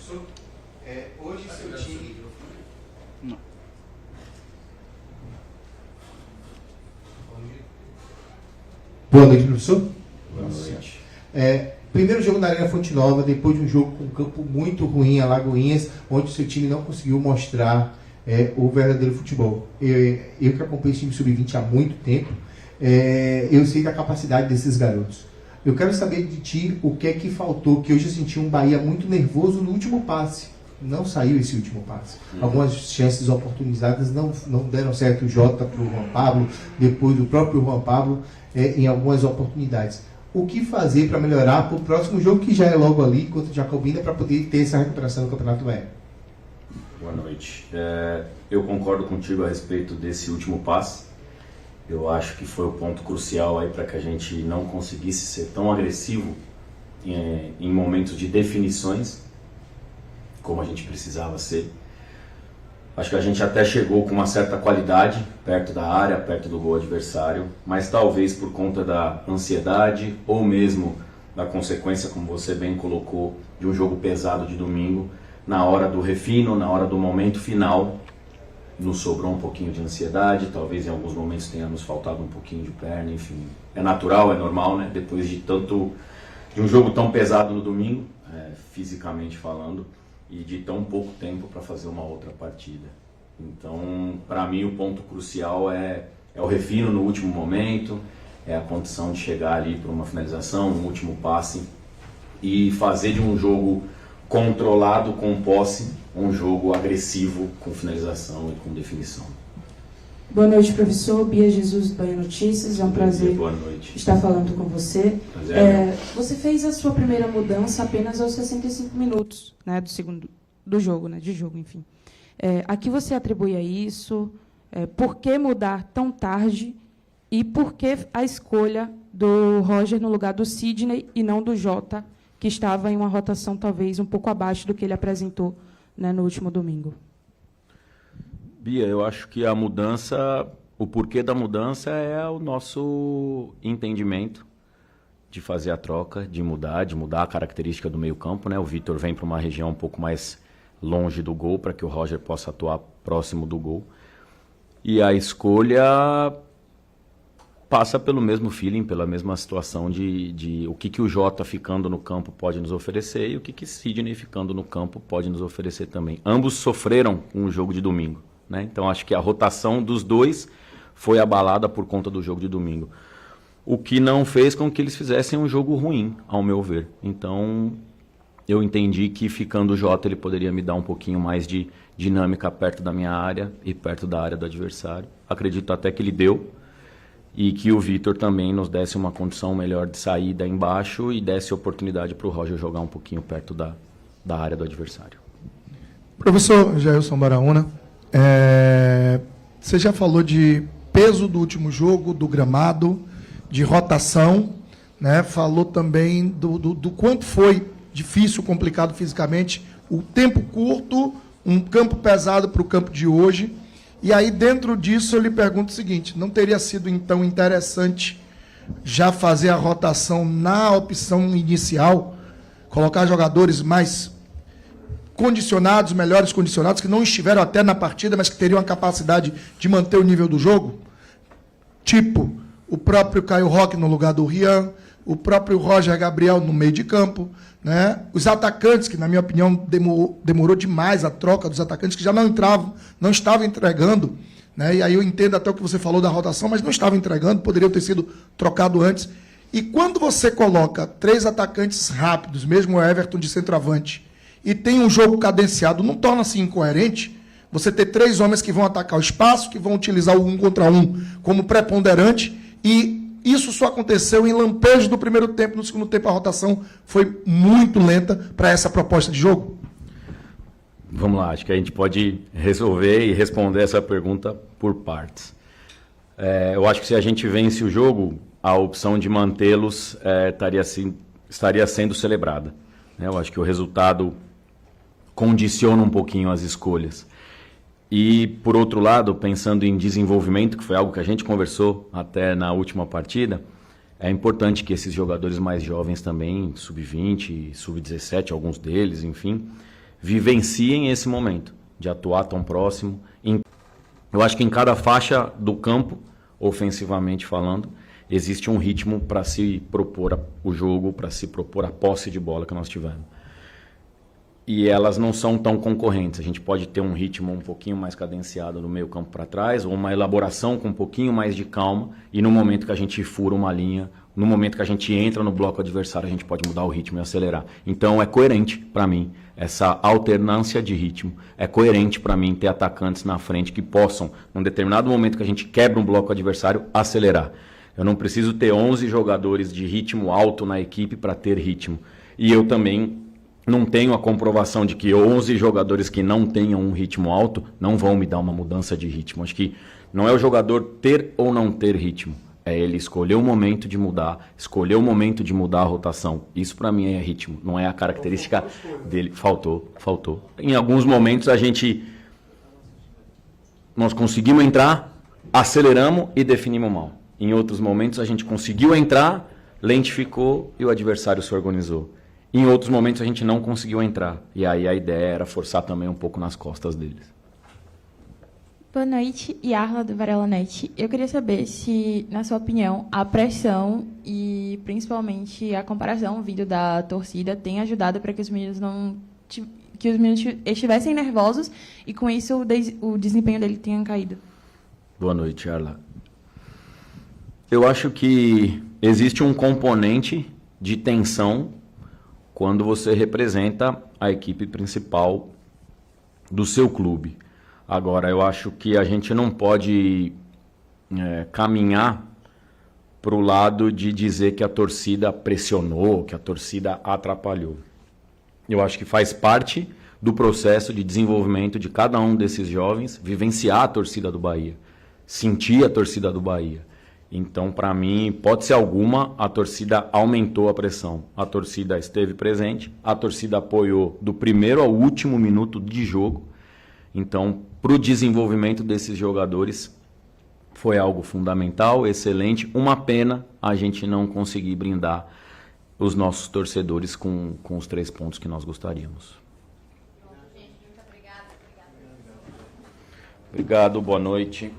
Professor, hoje seu time... Não. Boa noite, professor. Boa noite. Primeiro jogo na Arena Fonte Nova, depois de um jogo com um campo muito ruim, Alagoinhas, onde o seu time não conseguiu mostrar o verdadeiro futebol. Eu que acompanho esse time sub-20 há muito tempo, eu sei da capacidade desses garotos. Eu quero saber de ti o que é que faltou, que hoje eu senti um Bahia muito nervoso no último passe. Não saiu esse último passe. Algumas chances oportunizadas não deram certo. O Jota para o Juan Pablo, depois o próprio Juan Pablo em algumas oportunidades. O que fazer para melhorar para o próximo jogo, que já é logo ali, contra o Jacobina, para poder ter essa recuperação no Campeonato Baiano? Boa noite. Eu concordo contigo a respeito desse último passe. Eu acho que foi o ponto crucial aí para que a gente não conseguisse ser tão agressivo em momentos de definições, como a gente precisava ser. Acho que a gente até chegou com uma certa qualidade perto da área, perto do gol adversário, mas talvez por conta da ansiedade ou mesmo da consequência, como você bem colocou, de um jogo pesado de domingo, na hora do refino, na hora do momento final, nos sobrou um pouquinho de ansiedade, talvez em alguns momentos tenha nos faltado um pouquinho de perna, enfim. É natural, é normal, né? Depois de um jogo tão pesado no domingo, fisicamente falando, e de tão pouco tempo para fazer uma outra partida. Então, para mim, o ponto crucial é o refino no último momento, é a condição de chegar ali para uma finalização, um último passe, e fazer de um jogo controlado com posse, um jogo agressivo com finalização e com definição. Boa noite, professor. Bia Jesus, do Bahia Notícias. É um prazer estar falando com você. Você fez a sua primeira mudança apenas aos 65 minutos, né, do jogo, né, de jogo, enfim. A que você atribui a isso? Por que mudar tão tarde? E por que a escolha do Roger no lugar do Sidney e não do Jota, que estava em uma rotação talvez um pouco abaixo do que ele apresentou, né, no último domingo? Bia, eu acho que a mudança, o porquê da mudança é o nosso entendimento de fazer a troca, de mudar a característica do meio-campo, né? O Vitor vem para uma região um pouco mais longe do gol, para que o Roger possa atuar próximo do gol. E a escolha passa pelo mesmo feeling, pela mesma situação de o que o Jota ficando no campo pode nos oferecer e o que Sidney ficando no campo pode nos oferecer também. Ambos sofreram com o jogo de domingo, né? Então acho que a rotação dos dois foi abalada por conta do jogo de domingo. O que não fez com que eles fizessem um jogo ruim, ao meu ver. Então eu entendi que ficando o Jota ele poderia me dar um pouquinho mais de dinâmica perto da minha área e perto da área do adversário. Acredito até que ele deu. E que o Vitor também nos desse uma condição melhor de saída embaixo e desse oportunidade para o Roger jogar um pouquinho perto da área do adversário. Professor Jailson Baraúna, você já falou de peso do último jogo, do gramado, de rotação, né? Falou também do quanto foi difícil, complicado fisicamente, o tempo curto, um campo pesado para o campo de hoje. E aí, dentro disso, eu lhe pergunto o seguinte, não teria sido, então, interessante já fazer a rotação na opção inicial, colocar jogadores mais condicionados, melhores condicionados, que não estiveram até na partida, mas que teriam a capacidade de manter o nível do jogo? Tipo, o próprio Caio Roque no lugar do Rian, o próprio Roger Gabriel no meio de campo, né? Os atacantes, que na minha opinião demorou demais a troca dos atacantes, que já não estavam entregando, né? E aí eu entendo até o que você falou da rotação, mas não estavam entregando, poderiam ter sido trocado antes. E quando você coloca 3 atacantes rápidos, mesmo o Everton de centroavante, e tem um jogo cadenciado, não torna-se incoerente você ter 3 homens que vão atacar o espaço, que vão utilizar o 1 contra 1 como preponderante, e isso só aconteceu em lampejos do primeiro tempo. No segundo tempo, a rotação foi muito lenta para essa proposta de jogo? Vamos lá, acho que a gente pode resolver e responder essa pergunta por partes. Eu acho que se a gente vence o jogo, a opção de mantê-los estaria sendo celebrada. Eu acho que o resultado condiciona um pouquinho as escolhas. E, por outro lado, pensando em desenvolvimento, que foi algo que a gente conversou até na última partida, é importante que esses jogadores mais jovens também, sub-20, sub-17, alguns deles, enfim, vivenciem esse momento de atuar tão próximo. Eu acho que em cada faixa do campo, ofensivamente falando, existe um ritmo para se propor o jogo, para se propor a posse de bola que nós tivemos. E elas não são tão concorrentes. A gente pode ter um ritmo um pouquinho mais cadenciado no meio campo para trás, ou uma elaboração com um pouquinho mais de calma, e no momento que a gente fura uma linha, no momento que a gente entra no bloco adversário, a gente pode mudar o ritmo e acelerar. Então é coerente para mim essa alternância de ritmo. É coerente para mim ter atacantes na frente que possam, num determinado momento que a gente quebra um bloco adversário, acelerar. Eu não preciso ter 11 jogadores de ritmo alto na equipe para ter ritmo. E eu também não tenho a comprovação de que 11 jogadores que não tenham um ritmo alto não vão me dar uma mudança de ritmo. Acho que não é o jogador ter ou não ter ritmo. É ele escolher o momento de mudar, escolher o momento de mudar a rotação. Isso para mim é ritmo, não é a característica dele. Faltou. Em alguns momentos nós conseguimos entrar, aceleramos e definimos mal. Em outros momentos a gente conseguiu entrar, lentificou e o adversário se organizou. Em outros momentos a gente não conseguiu entrar. E aí a ideia era forçar também um pouco nas costas deles. Boa noite, Yarla do Varela Net. Eu queria saber se, na sua opinião, a pressão e principalmente a comparação vindo da torcida tem ajudado para que os meninos estivessem nervosos e com isso o desempenho dele tenha caído. Boa noite, Yarla. Eu acho que existe um componente de tensão quando você representa a equipe principal do seu clube. Agora, eu acho que a gente não pode caminhar para o lado de dizer que a torcida pressionou, que a torcida atrapalhou. Eu acho que faz parte do processo de desenvolvimento de cada um desses jovens, vivenciar a torcida do Bahia, sentir a torcida do Bahia. Então, para mim, hipótese alguma, a torcida aumentou a pressão. A torcida esteve presente, a torcida apoiou do primeiro ao último minuto de jogo. Então, para o desenvolvimento desses jogadores, foi algo fundamental, excelente. Uma pena a gente não conseguir brindar os nossos torcedores com os 3 pontos que nós gostaríamos. Obrigado, boa noite.